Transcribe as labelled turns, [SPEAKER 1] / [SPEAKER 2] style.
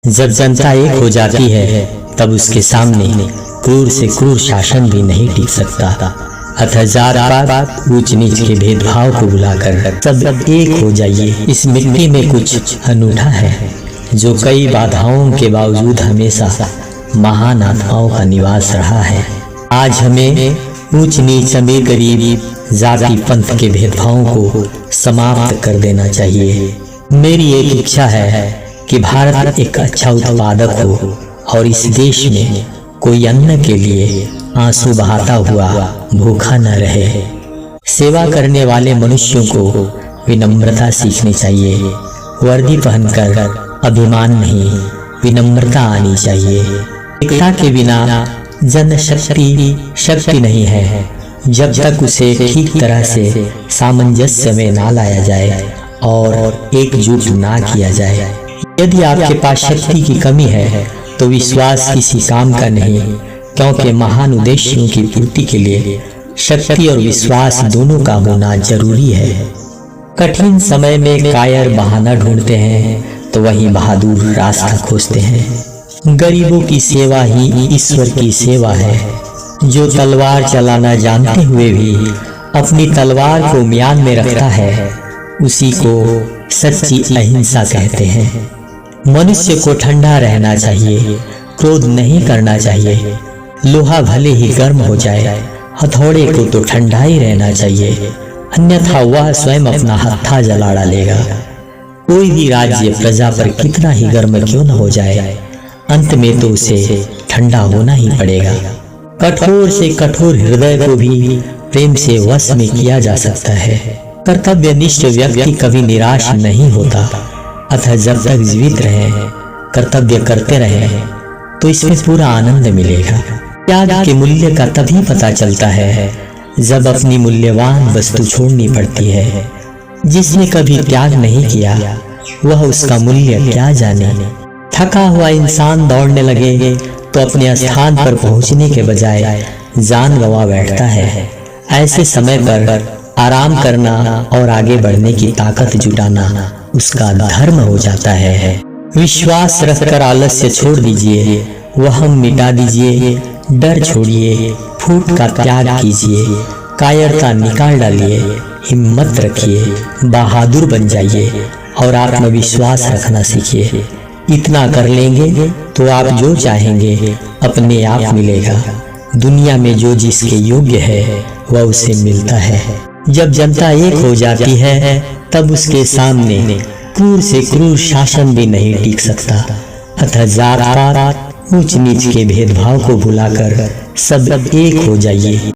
[SPEAKER 1] जब जनता एक हो जाती है तब उसके सामने क्रूर से क्रूर शासन भी नहीं टिक सकता। अतः जात पात ऊंच नीच के भेदभाव को बुलाकर सब एक हो जाइए। इस मिट्टी में कुछ अनूठा है जो कई बाधाओं के बावजूद हमेशा महान आत्माओं का निवास रहा है। आज हमें ऊंच नीच अमीर गरीब जाति पंथ के भेदभावों को समाप्त कर देना चाहिए। मेरी एक इच्छा है कि भारत एक अच्छा उत्पादक हो और इस देश में कोई अन्न के लिए आंसू बहाता हुआ भूखा न रहे। सेवा करने वाले मनुष्यों को विनम्रता सीखनी चाहिए। वर्दी पहनकर अभिमान नहीं, विनम्रता आनी चाहिए। एकता के बिना जनशक्ति शक्ति नहीं है। जब तक उसे ठीक तरह से सामंजस्य में ना लाया जाए और एकजुट ना किया जाए। यदि आपके पास शक्ति की कमी है तो विश्वास किसी काम का नहीं, क्योंकि महान उद्देश्यों की पूर्ति के लिए शक्ति और विश्वास दोनों का होना जरूरी है। कठिन समय में कायर बहाना ढूंढते हैं तो वहीं बहादुर रास्ता खोजते हैं। गरीबों की सेवा ही ईश्वर की सेवा है। जो तलवार चलाना जानते हुए भी अपनी तलवार को म्यान में रखता है उसी को सच्ची अहिंसा कहते हैं। मनुष्य को ठंडा रहना चाहिए, क्रोध नहीं करना चाहिए। लोहा भले ही गर्म हो जाए, हथौड़े को तो ठंडा ही रहना चाहिए, अन्यथा वह स्वयं अपना हत्था जला डालेगा। कोई भी राज्य प्रजा पर कितना ही गर्म क्यों न हो जाए, अंत में तो उसे ठंडा होना ही पड़ेगा। कठोर से कठोर हृदय को भी प्रेम से वश में किया जा सकता है। कर्तव्यनिष्ठ व्यक्ति कभी निराश नहीं होता। अतः जब तक जीवित रहें, कर्तव्य करते रहें तो इसमें पूरा आनंद मिलेगा। त्याग के मूल्य का तभी पता चलता है जब अपनी मूल्यवान वस्तु छोड़नी पड़ती है। जिसने कभी त्याग नहीं किया वह उसका मूल्य क्या जाने। थका हुआ इंसान दौड़ने लगे तो अपने स्थान पर पहुंचने के बजाय जान गंवा बैठता है। ऐसे समय पर आराम करना और आगे बढ़ने की ताकत जुटाना उसका धर्म हो जाता है। विश्वास रखकर आलस्य छोड़ दीजिए, वहम मिटा दीजिए, डर छोड़िए, फूट का त्याग कीजिए, कायरता निकाल डालिए, हिम्मत रखिए, बहादुर बन जाइए और आत्मविश्वास रखना सीखिए। इतना कर लेंगे तो आप जो चाहेंगे अपने आप मिलेगा। दुनिया में जो जिसके योग्य है वह उसे मिलता है। जब जनता एक हो जाती है तब उसके सामने क्रूर से क्रूर शासन भी नहीं टिक सकता। अतः जात पात ऊंच नीच के भेदभाव को भुलाकर सब एक हो जाइए।